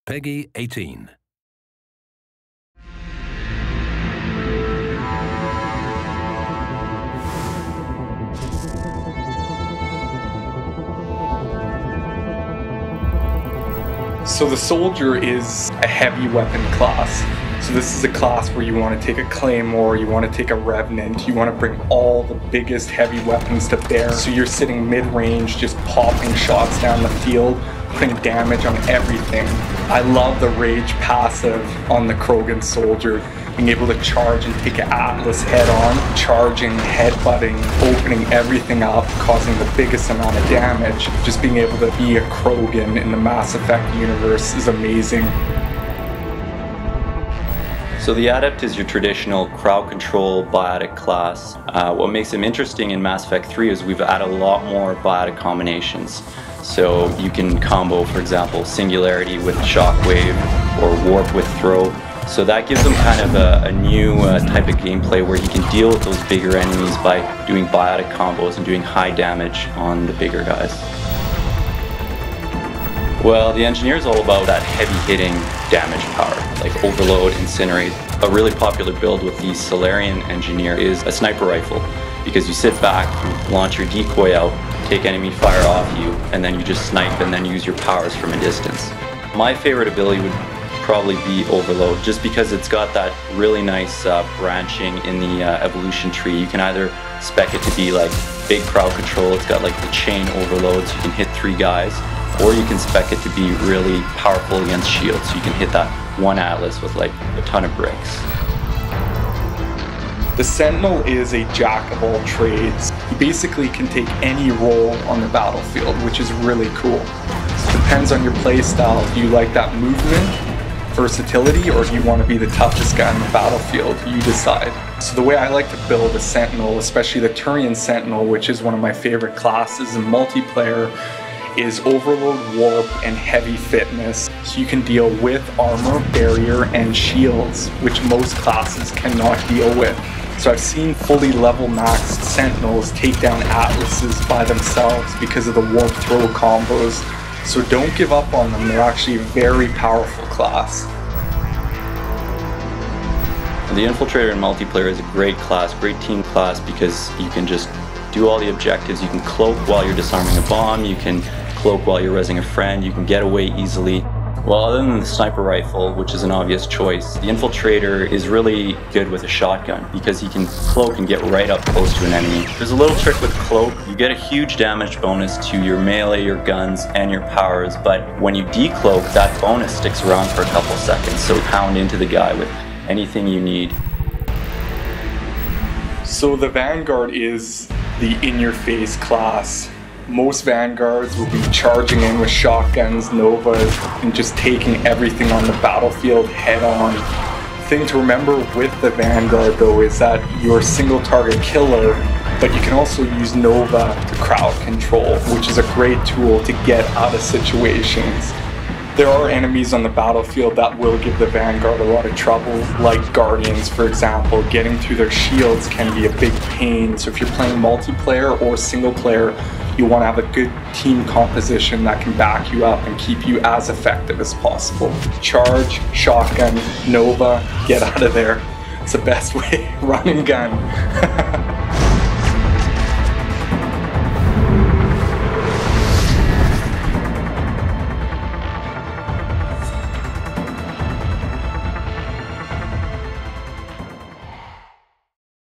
Peggy 18. So the soldier is a heavy weapon class. So this is a class where you want to take a claymore, you want to take a revenant, you want to bring all the biggest heavy weapons to bear. So you're sitting mid-range, just popping shots down the field, putting damage on everything. I love the rage passive on the Krogan soldier, being able to charge and take an Atlas head on, charging, headbutting, opening everything up, causing the biggest amount of damage. Just being able to be a Krogan in the Mass Effet universe is amazing. So the Adept is your traditional crowd control biotic class. What makes him interesting in Mass Effect 3 is we've added a lot more biotic combinations. So you can combo, for example, Singularity with Shockwave or Warp with Throw. So that gives him kind of a new type of gameplay where he can deal with those bigger enemies by doing biotic combos and doing high damage on the bigger guys. Well, the engineer is all about that heavy-hitting damage power, like Overload, Incinerate. A really popular build with the Solarian engineer is a sniper rifle, because you sit back, you launch your decoy out, take enemy fire off you, and then you just snipe and then use your powers from a distance. My favorite ability would probably be Overload, just because it's got that really nice branching in the evolution tree. You can either spec it to be like big crowd control, it's got like the chain overload so you can hit 3 guys, or you can spec it to be really powerful against shields, so you can hit that one Atlas with like a ton of bricks. The Sentinel is a jack of all trades. He basically can take any role on the battlefield, which is really cool. So it depends on your play style. Do you like that movement, versatility, or do you want to be the toughest guy on the battlefield? You decide. So the way I like to build a Sentinel, especially the Turian Sentinel, which is one of my favorite classes in multiplayer, is Overload, Warp, and Heavy Fitness. So you can deal with armor, barrier, and shields, which most classes cannot deal with. So I've seen fully level maxed Sentinels take down Atlases by themselves because of the Warp Throw combos. So don't give up on them, they're actually a very powerful class. The Infiltrator in multiplayer is a great class, great team class, because you can just do all the objectives. You can cloak while you're disarming a bomb, you can cloak while you're rezzing a friend, you can get away easily. Well, other than the sniper rifle, which is an obvious choice, the Infiltrator is really good with a shotgun because he can cloak and get right up close to an enemy. There's a little trick with cloak. You get a huge damage bonus to your melee, your guns, and your powers, but when you decloak, that bonus sticks around for a couple seconds, so pound into the guy with anything you need. So the Vanguard is the in-your-face class. Most Vanguards will be charging in with shotguns, Novas, and just taking everything on the battlefield head on. The thing to remember with the Vanguard though is that you're a single target killer, but you can also use Nova to crowd control, which is a great tool to get out of situations. There are enemies on the battlefield that will give the Vanguard a lot of trouble, like Guardians for example. Getting through their shields can be a big pain, so if you're playing multiplayer or single player, you want to have a good team composition that can back you up and keep you as effective as possible. Charge, shotgun, Nova, get out of there. It's the best way, run and gun.